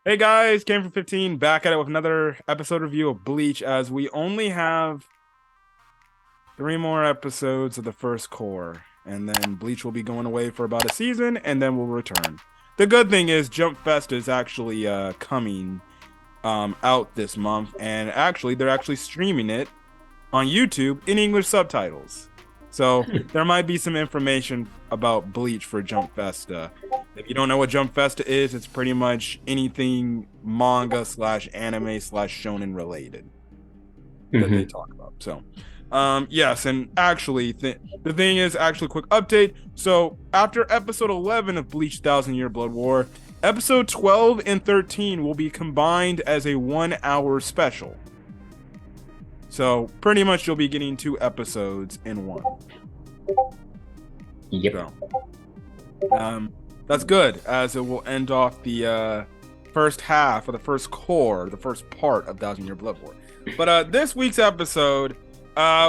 Hey guys, came from 15 back at it with another episode review of Bleach as we only have three more episodes of the first core, and then Bleach will be going away for about a season and then we'll return. The good thing is Jump Fest is actually coming out this month, and actually they're actually streaming it on YouTube in English subtitles. So there might be some information about Bleach for Jump Festa. If you don't know what Jump Festa is, it's pretty much anything manga slash anime slash shonen related that they talk about. So, yes, and actually, the thing is, actually, quick update. So after episode 11 of Bleach Thousand Year Blood War, episode 12 and 13 will be combined as a 1 hour special. So pretty much you'll be getting two episodes in one. Yep. So, that's good, as it will end off the first half of the first core, the first part of Thousand Year Blood War. But this week's episode,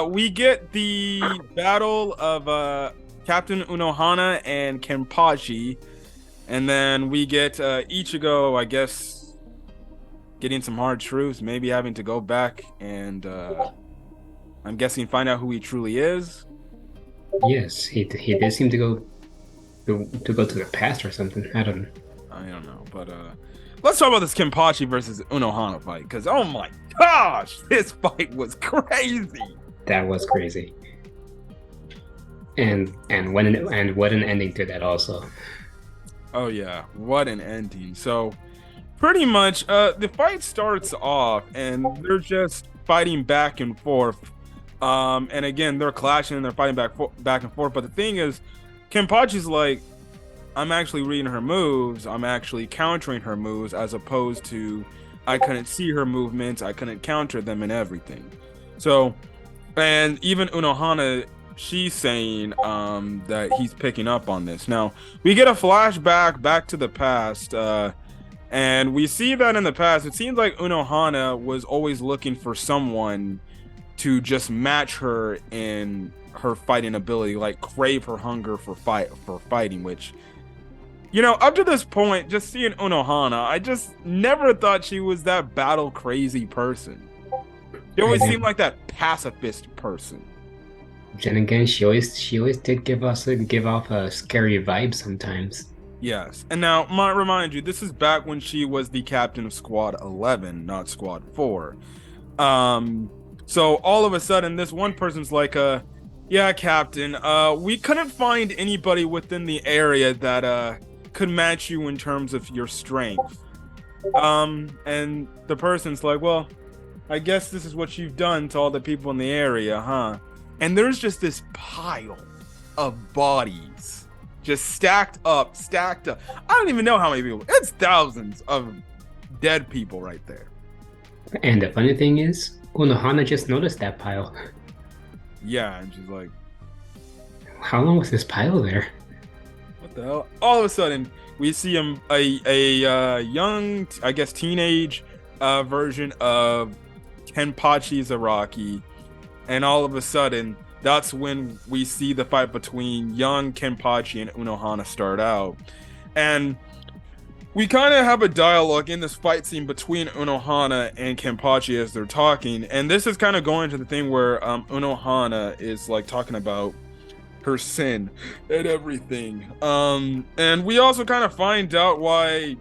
we get the battle of Captain Unohana and Kenpachi, and then we get Ichigo, I guess, getting some hard truths, maybe having to go back and I'm guessing find out who he truly is. Yes, he did seem to go to the past or something. I don't know, but let's talk about this Kenpachi versus Unohana fight, because oh my gosh, this fight was crazy. That was crazy. And what an ending to that also. Oh yeah, what an ending. So pretty much the fight starts off and they're just fighting back and forth. And again, they're clashing and they're fighting back and forth. But the thing is, Kenpachi's like, I'm actually reading her moves. I'm actually countering her moves, as opposed to I couldn't see her movements. I couldn't counter them and everything. So, and even Unohana, she's saying that he's picking up on this. Now, we get a flashback back to the past. And we see that in the past, it seems like Unohana was always looking for someone to just match her in her fighting ability, like crave her hunger for fighting, which, you know, up to this point, just seeing Unohana, I just never thought she was that battle crazy person. She always seemed like that pacifist person. Then again, she always did give off a scary vibe sometimes. Yes, and now might remind you, this is back when she was the captain of Squad 11, not Squad 4. So all of a sudden, this one person's like, yeah, Captain, we couldn't find anybody within the area that could match you in terms of your strength. And the person's like, well, I guess this is what you've done to all the people in the area, huh? And there's just this pile of bodies just stacked up. I don't even know how many people. It's thousands of dead people right there. And the funny thing is, Unohana just noticed that pile. Yeah, and she's like, how long was this pile there? What the hell? All of a sudden, we see a young, I guess, teenage version of Kenpachi Zaraki, and all of a sudden, that's when we see the fight between young Kenpachi and Unohana start out. And we kind of have a dialogue in this fight scene between Unohana and Kenpachi as they're talking. And this is kind of going to the thing where Unohana is like talking about her sin and everything. And we also kind of find out why,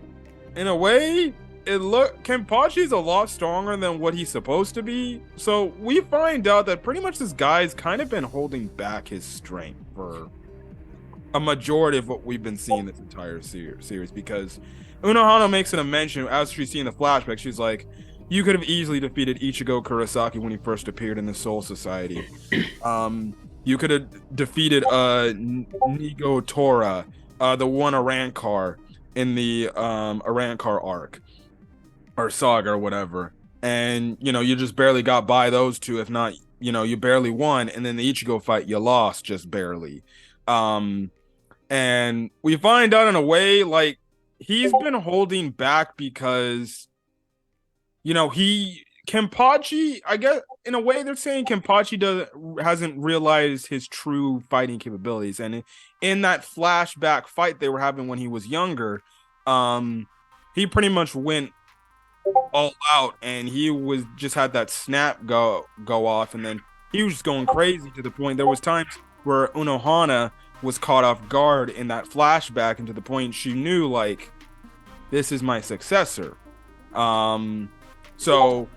in a way, Kenpachi's a lot stronger than what he's supposed to be. So we find out that pretty much this guy's kind of been holding back his strength for a majority of what we've been seeing this entire series, because Unohana makes it a mention as she's seeing the flashback. She's like, you could have easily defeated Ichigo Kurosaki when he first appeared in the Soul Society. You could have defeated Nigo Tora, the one Arankar in the Arankar arc or saga or whatever, and you know, you just barely got by those two. If not, you know, you barely won, and then the Ichigo fight you lost just barely. And we find out in a way like he's been holding back because, you know, Kenpachi, I guess in a way they're saying Kenpachi hasn't realized his true fighting capabilities. And in that flashback fight they were having when he was younger, he pretty much went all out, and he was just had that snap go off, and then he was just going crazy to the point there was times where Unohana was caught off guard in that flashback, and to the point she knew like this is my successor. Um, so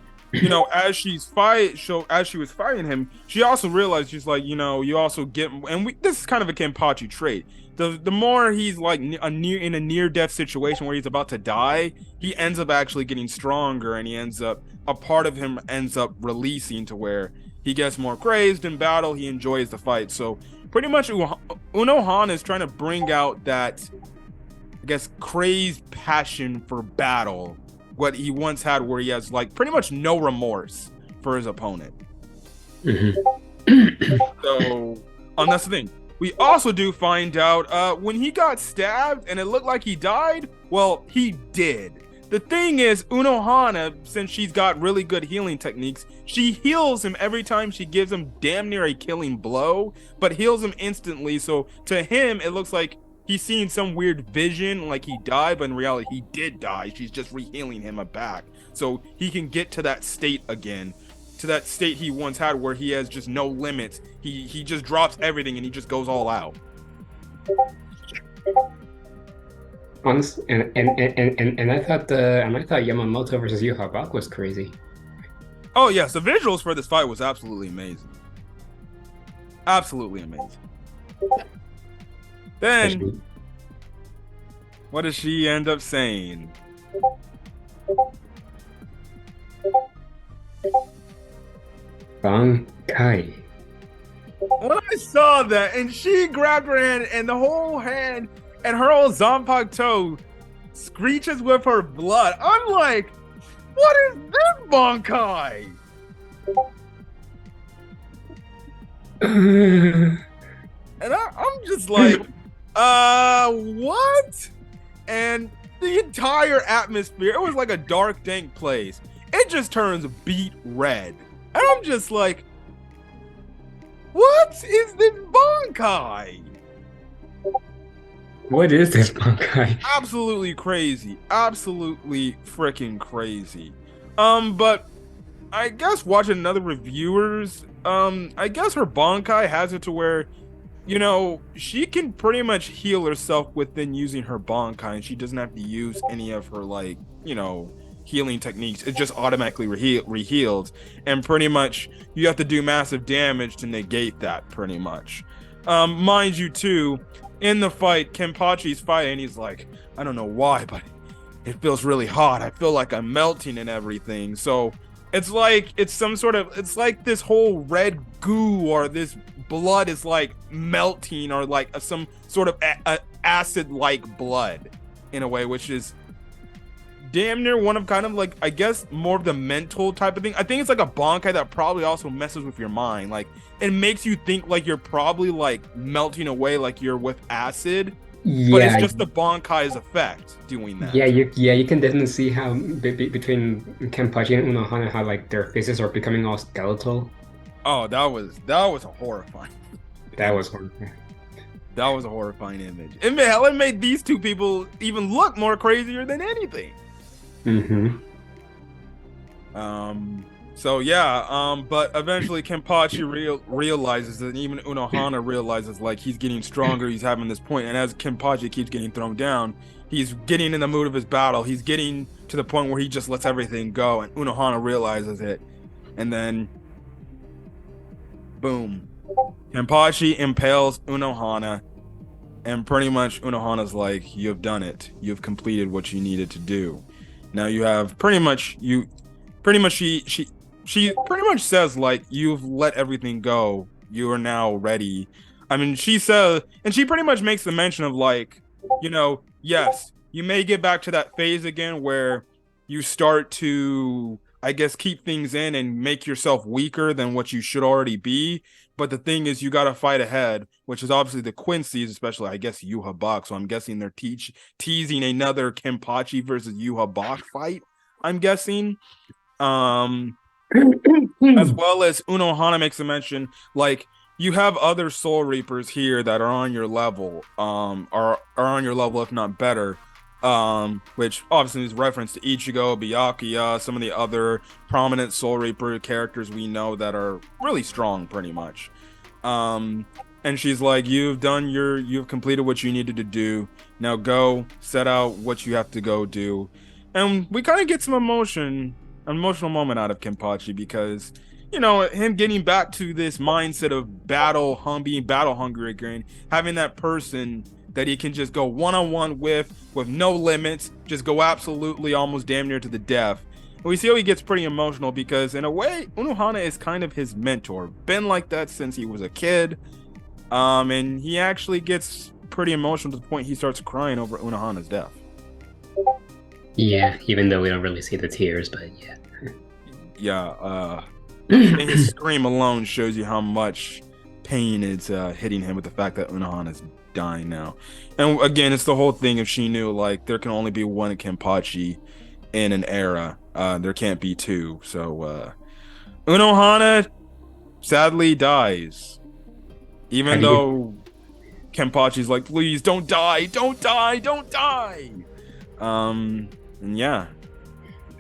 as she was fighting him, she also realized she's like, you also get, and this is kind of a Kenpachi trait. The more he's like in a near death situation where he's about to die, he ends up actually getting stronger, and a part of him ends up releasing to where he gets more crazed in battle. He enjoys the fight. So pretty much Unohana is trying to bring out that, I guess, crazed passion for battle, what he once had, where he has like pretty much no remorse for his opponent. So, that's the thing. We also do find out when he got stabbed and it looked like he died, well, he did. The thing is, Unohana, since she's got really good healing techniques, she heals him every time she gives him damn near a killing blow, but heals him instantly. So to him, it looks like he's seeing some weird vision, like he died, but in reality, he did die. She's just re-healing him back, so he can get to that state again, to that state he once had, where he has just no limits. He just drops everything and he just goes all out. Honestly, and I thought Yamamoto versus Yuhabak was crazy. Oh yes, the visuals for this fight was absolutely amazing. Absolutely amazing. Then, what does she end up saying? Bankai. When I saw that, and she grabbed her hand, and the whole hand and her old Zanpaku toe screeches with her blood, I'm like, what is this Bankai? And I'm just like, what? And the entire atmosphere, it was like a dark, dank place. It just turns beet red. And I'm just like, what is this Bankai? What is this Bankai? Absolutely crazy. Absolutely freaking crazy. But I guess watching another reviewers, I guess her Bankai has it to where, she can pretty much heal herself within using her Bankai, and she doesn't have to use any of her, like, healing techniques. It just automatically reheals, and pretty much you have to do massive damage to negate that, pretty much. Mind you, too, in the fight, Kenpachi's fighting, and he's like, I don't know why, but it feels really hot. I feel like I'm melting and everything. So it's like it's like this whole red goo or this blood is like melting, or like some sort of acid-like blood in a way, which is damn near one of kind of like, I guess, more of the mental type of thing. I think it's like a Bankai that probably also messes with your mind. Like, it makes you think like you're probably like melting away, like you're with acid. Yeah, but it's just the Bankai's effect doing that. Yeah, you can definitely see how between Kenpachi and Unohana, how like their faces are becoming all skeletal. Oh, that was a horrifying. That was horrifying. That was a horrifying image. It made these two people even look more crazier than anything. So yeah, but eventually Kenpachi realizes, and even Unohana realizes, like, he's getting stronger, he's having this point, and as Kenpachi keeps getting thrown down, he's getting in the mood of his battle, he's getting to the point where he just lets everything go, and Unohana realizes it, and then boom, Kenpachi impales Unohana, and pretty much Unohana's like, you've done it, you've completed what you needed to do. Now you have she pretty much says, like, you've let everything go, you are now ready. I mean, she says, and she pretty much makes the mention of, like, yes, you may get back to that phase again where you start to, I guess, keep things in and make yourself weaker than what you should already be. But the thing is, you got to fight ahead, which is obviously the Quincy's, especially, I guess, Yuha. So I'm guessing they're teasing another Kenpachi versus Yuha fight, I'm guessing. As well as Unohana makes a mention, like, you have other Soul Reapers here that are on your level, are on your level, if not better. which obviously is reference to Ichigo, Byakuya, some of the other prominent Soul Reaper characters we know that are really strong, pretty much. Um, and she's like, you've completed what you needed to do. Now go set out what you have to go do. And we kind of get some an emotional moment out of Kenpachi because, him getting back to this mindset of being battle hungry again, having that person that he can just go one-on-one with no limits, just go absolutely almost damn near to the death. And we see how he gets pretty emotional because in a way, Unohana is kind of his mentor. Been like that since he was a kid. And he actually gets pretty emotional to the point he starts crying over Unohana's death. Yeah, even though we don't really see the tears, but yeah. Yeah, and his scream alone shows you how much pain is hitting him with the fact that Unohana's dying now. And again, it's the whole thing of she knew like there can only be one Kenpachi in an era. There can't be two. So Unohana sadly dies. Even do you though Kenpachi's like, please don't die, don't die, don't die. And yeah.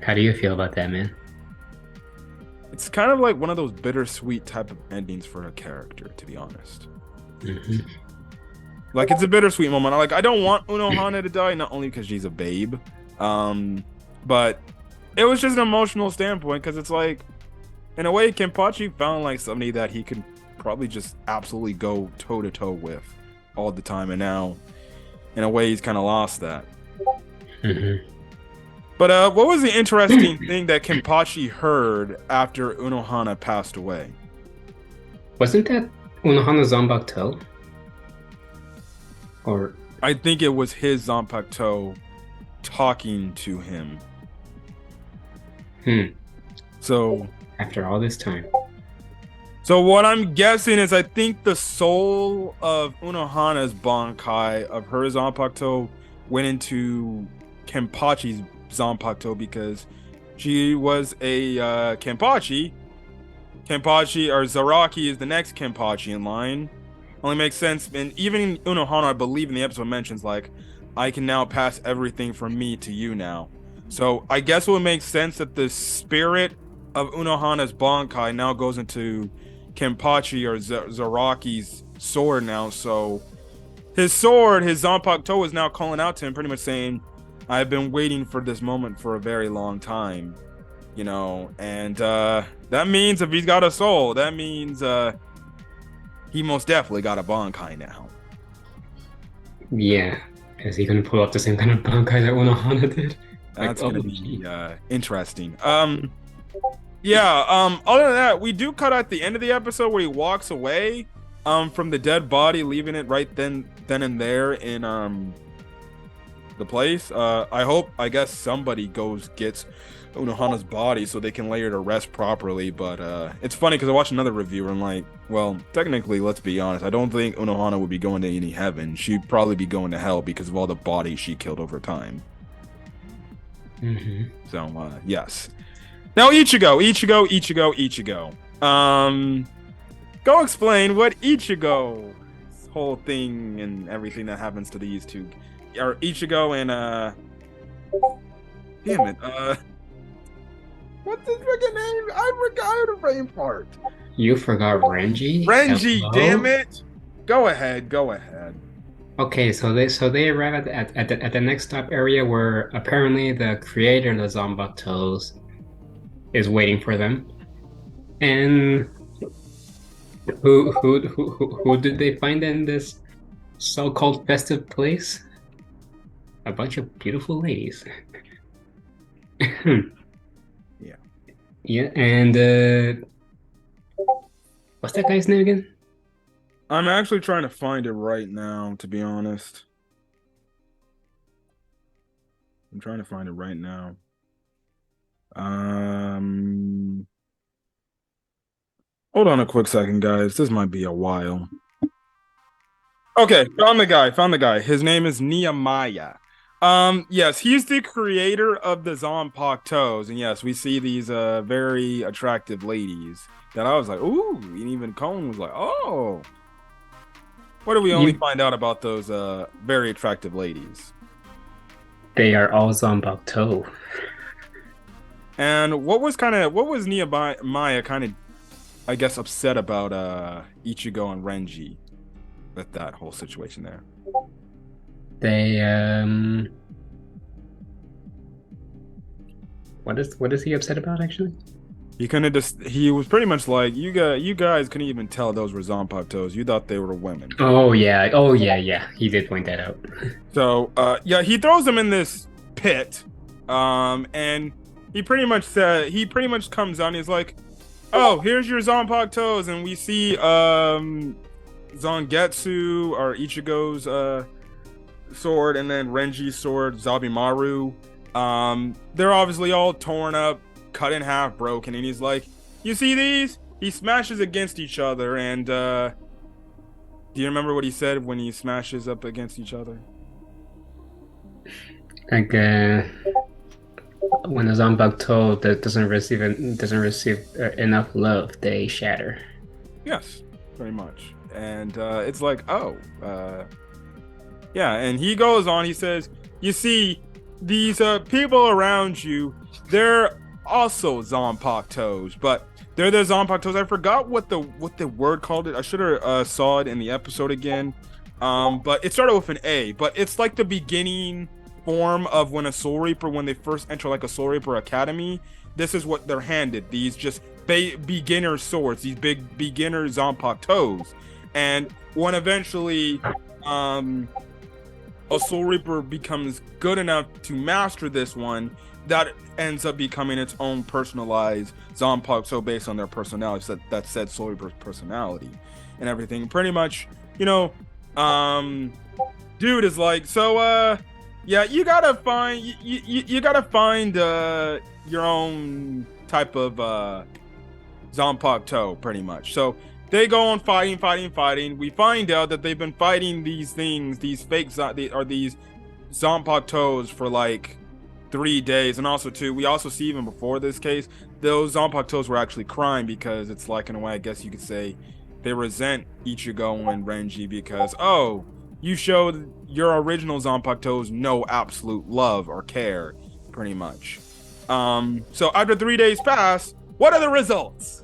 how do you feel about that, man? It's kind of like one of those bittersweet type of endings for a character, to be honest. Mm-hmm. Like it's a bittersweet moment. Like I don't want Unohana to die, not only because she's a babe, but it was just an emotional standpoint because it's like, in a way, Kenpachi found like somebody that he could probably just absolutely go toe to toe with all the time, and now, in a way, he's kind of lost that. Mm-hmm. But what was the interesting thing that Kenpachi heard after Unohana passed away? Wasn't that Unohana Zanbakuto? Or I think it was his Zanpakuto talking to him. So after all this time. So what I'm guessing is I think the soul of Unohana's Bankai of her Zanpakuto went into Kenpachi's Zanpakuto because she was a Kenpachi. Kenpachi or Zaraki is the next Kenpachi in line. Only makes sense. And even Unohana, I believe in the episode mentions like, I can now pass everything from me to you now. So I guess it would make sense that the spirit of Unohana's Bankai now goes into Kenpachi or Zaraki's sword now. So his sword, his Zanpakuto, is now calling out to him, pretty much saying, I've been waiting for this moment for a very long time. And that means if he's got a soul, that means he most definitely got a Bankai now. Yeah. Is he gonna pull up the same kind of Bankai that Unohana did? That's Like, gonna be interesting. Yeah, other than that, we do cut at the end of the episode where he walks away from the dead body, leaving it right then and there in the place. I guess somebody gets Unohana's body so they can lay her to rest properly, but it's funny because I watched another reviewer and like, well, technically, let's be honest, I don't think Unohana would be going to any heaven. She'd probably be going to hell because of all the bodies she killed over time. Mm-hmm. So yes. Now Ichigo. Go explain what Ichigo's whole thing and everything that happens to these two, or Ichigo and damn it, what's his freaking name? I forgot the main part. You forgot Renji? Renji, Hello? damn it! Go ahead. Okay, so they arrive at the next stop area where apparently the creator of the Zanbakutos is waiting for them. And who did they find in this so-called festive place? A bunch of beautiful ladies. Yeah. Yeah, and what's that guy's name again? I'm actually trying to find it right now, to be honest. I'm trying to find it right now. Hold on a quick second, guys. This might be a while. Okay, found the guy. His name is Nehemiah. Yes, he's the creator of the Zanpakutos, and yes, we see these very attractive ladies that I was like, ooh, and even Cone was like, oh. What do we only find out about those very attractive ladies? They are all Zanbakuto. And what was Nehemiah kind of, I guess, upset about Ichigo and Renji with that whole situation there? They what is he upset about actually? He was pretty much like, you guys couldn't even tell those were Zanpakutos. You thought they were women. Oh yeah. He did point that out. So yeah, he throws them in this pit. And he pretty much comes on, he's like, oh, here's your Zanpakutos, and we see Zangetsu or Ichigo's sword, and then Renji's sword, Zabimaru. They're obviously all torn up, cut in half, broken, and he's like, you see these? He smashes against each other, and do you remember what he said when he smashes up against each other? Like when a Zanbakuto that doesn't receive enough love, they shatter. Yes, very much. And it's like, oh, yeah. And he goes on. He says, "You see, these people around you, they're also Zanpakutos, but they're the Zanpakutos. I forgot what the word called it. I should have saw it in the episode again. But it started with an A. But it's like the beginning form of when a Soul Reaper, when they first enter like a Soul Reaper Academy. This is what they're handed. These just beginner swords, these big beginner Zanpakutos. And when eventually a Soul Reaper becomes good enough to master this one, that ends up becoming its own personalized Zanpakuto based on their personality. So that said Soul Reaper's personality and everything. Pretty much, dude is like, so yeah, you gotta find you gotta find your own type of Zanpakuto, pretty much. So they go on fighting. We find out that they've been fighting these things, these these Zanpakutos for like 3 days, and also too, we also see even before this case, those Zanpakutos were actually crying because it's like, in a way, I guess you could say, they resent Ichigo and Renji because, oh, you showed your original Zanpakutos no absolute love or care, pretty much. So after 3 days pass, what are the results?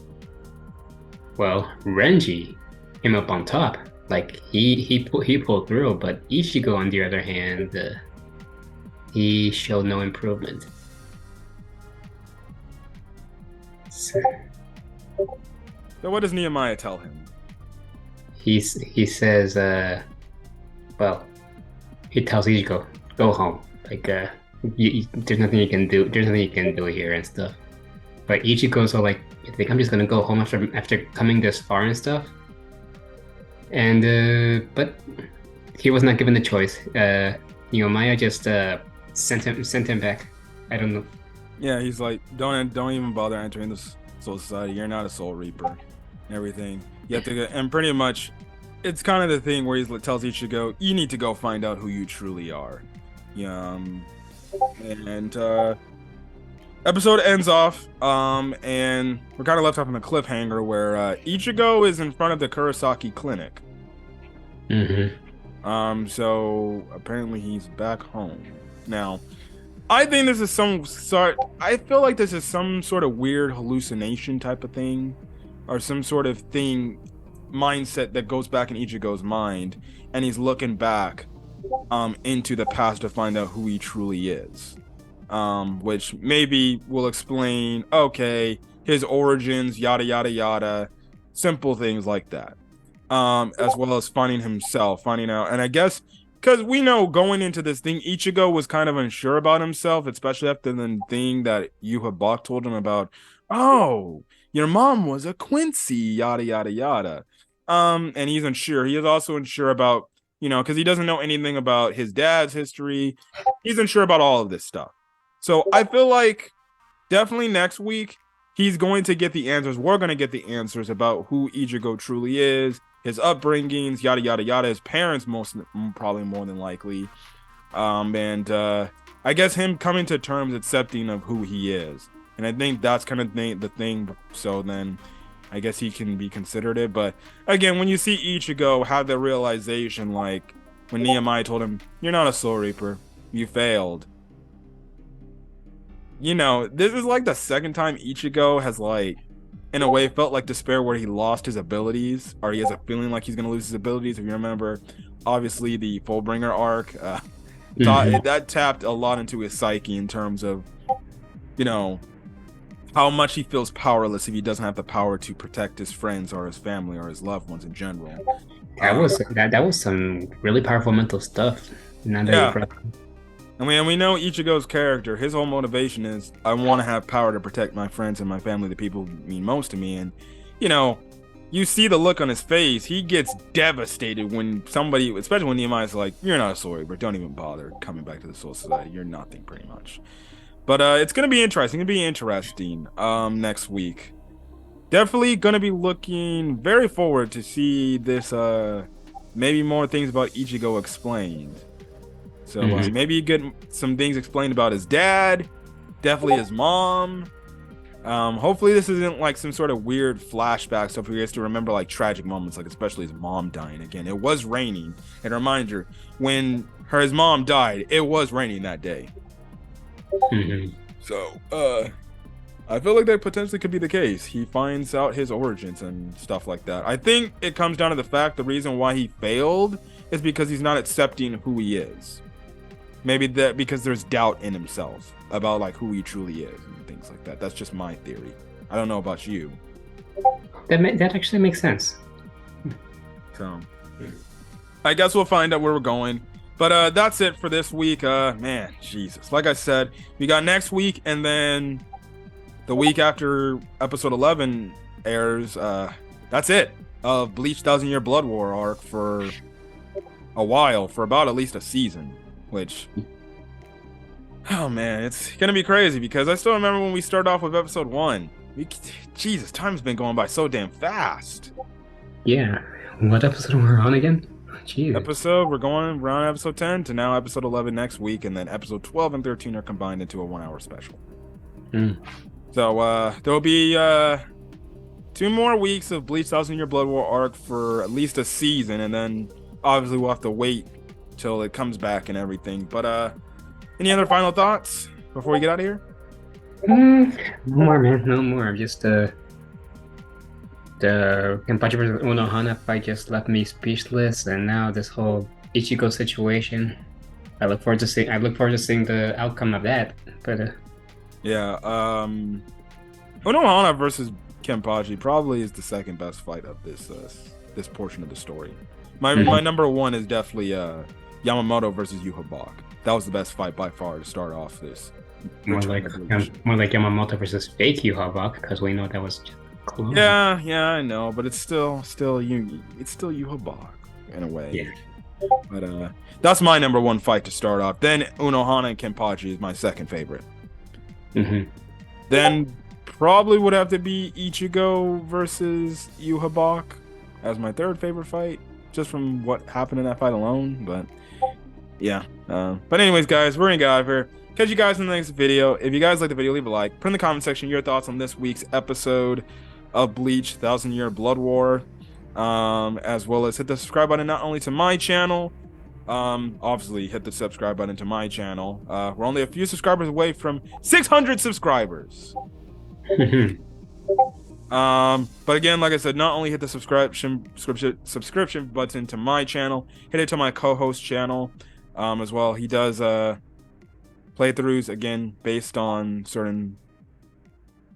Well, Renji came up on top. Like he pulled through, but Ichigo, on the other hand, he showed no improvement. So what does Nehemiah tell him? he says, well, he tells Ichigo, go home. Like, there's nothing you can do. There's nothing you can do here and stuff. But Ichigo's all like, I think I'm just gonna go home after coming this far and stuff. And but he was not given the choice. Maya just sent him back. I don't know. Yeah, he's like, don't even bother entering this Soul Society. You're not a Soul Reaper. And everything. You have to go, and pretty much, it's kind of the thing where he tells Ichigo, you need to go find out who you truly are. And episode ends off, and we're kind of left off on a cliffhanger where Ichigo is in front of the Kurosaki clinic. So apparently he's back home now. I think this is I feel like this is some sort of weird hallucination type of thing, or some sort of mindset that goes back in Ichigo's mind, and he's looking back into the past to find out who he truly is, which maybe will explain, okay, his origins, yada yada yada, simple things like that, as well as finding out. And I guess because we know going into this thing, Ichigo was kind of unsure about himself, especially after the thing that Yuha told him about, oh, your mom was a Quincy, yada yada yada. And he's unsure. He is also unsure about, because he doesn't know anything about his dad's history. He's unsure about all of this stuff. So I feel like definitely next week he's going to get the answers. We're going to get the answers about who Ichigo truly is, his upbringings, yada yada yada, his parents probably more than likely, and I guess him coming to terms, accepting of who he is. And I think that's kind of the thing. So then I guess he can be considered it. But again, when you see Ichigo have the realization, like when Nehemiah told him, you're not a Soul Reaper, you failed, this is like the second time Ichigo has like, in a way, felt like despair where he lost his abilities, or he has a feeling like he's gonna lose his abilities. If you remember, obviously the Fullbringer arc, Hmm. that tapped a lot into his psyche in terms of, you know, how much he feels powerless if he doesn't have the power to protect his friends or his family or his loved ones in general. Uh, That was some really powerful mental stuff. Now that you yeah, brought. and we know Ichigo's character. His whole motivation is I want to have power to protect my friends and my family, the people who mean most to me. And you know, you see the look on his face. He gets devastated when somebody, especially when Nehemiah's like, "You're not a sorry, but don't even bother coming back to the Soul Society. You're nothing, pretty much." But it's gonna be interesting. It's gonna be interesting. Next week, definitely gonna be looking very forward to see this. Maybe more things about Ichigo explained. So Mhm. maybe you get some things explained about his dad, definitely his mom. Hopefully this isn't like some sort of weird flashback stuff where he has to remember like tragic moments, like especially his mom dying again. It was raining. And a reminder, when his mom died, it was raining that day. Mhm. So, I feel like that potentially could be the case. He finds out his origins and stuff like that. I think it comes down to the fact the reason why he failed is because he's not accepting who he is. Maybe that because there's doubt in himself about like who he truly is and things like that. That's just my theory. I don't know about you. That actually makes sense. So I guess we'll find out where we're going. But that's it for this week. Man, Jesus. Like I said, we got next week and then the week after episode 11 airs, that's it. Of Bleach Thousand Year Blood War arc for a while, for about at least a season, which oh man, it's gonna be crazy because I still remember when we started off with episode 1. Jesus, time's been going by so damn fast. Yeah. What episode we're on again? Jesus. We're going around episode 10 to now episode 11 next week, and then episode 12 and 13 are combined into a 1 hour special. Mm. So there'll be 2 more weeks of Bleach Thousand Year Blood War arc for at least a season, and then obviously we'll have to wait till it comes back and everything. But any other final thoughts before we get out of here? No more, man. No more. Just the Kenpachi versus Unohana fight just left me speechless, and now this whole Ichigo situation. I look forward to seeing the outcome of that. But Yeah, Unohana versus Kenpachi probably is the second best fight of this portion of the story. My mhm. number one is definitely Yamamoto versus Yuhabak. That was the best fight by far to start off this return of Bleach. More like Yamamoto versus fake Yuhavak, because we know that was just a clone. Yeah, I know, but it's still you. It's still Yuhabak in a way. Yeah. But that's my number one fight to start off. Then Unohana and Kenpachi is my second favorite. Hmm. Then probably would have to be Ichigo versus Yuhabak as my third favorite fight, just from what happened in that fight alone. But yeah. But anyways, guys, we're gonna get out of here. Catch you guys in the next video. If you guys like the video, leave a like. Put in the comment section your thoughts on this week's episode of Bleach Thousand Year Blood War. As well as hit the subscribe button not only to my channel, obviously hit the subscribe button to my channel. We're only a few subscribers away from 600 subscribers. But again, like I said, not only hit the subscription button to my channel, hit it to my co-host channel, as well. He does playthroughs again based on certain,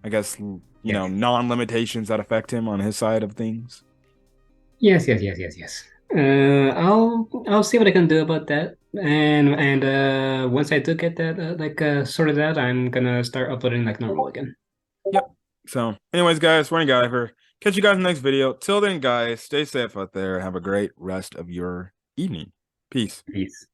I guess, non-limitations that affect him on his side of things. Yes. I'll see what I can do about that. And once I do get that sorted out, I'm gonna start uploading like normal again. Yep. So, anyways, guys, we're gonna get out of here. Catch you guys in the next video. Till then, guys, stay safe out there. Have a great rest of your evening. Peace. Peace.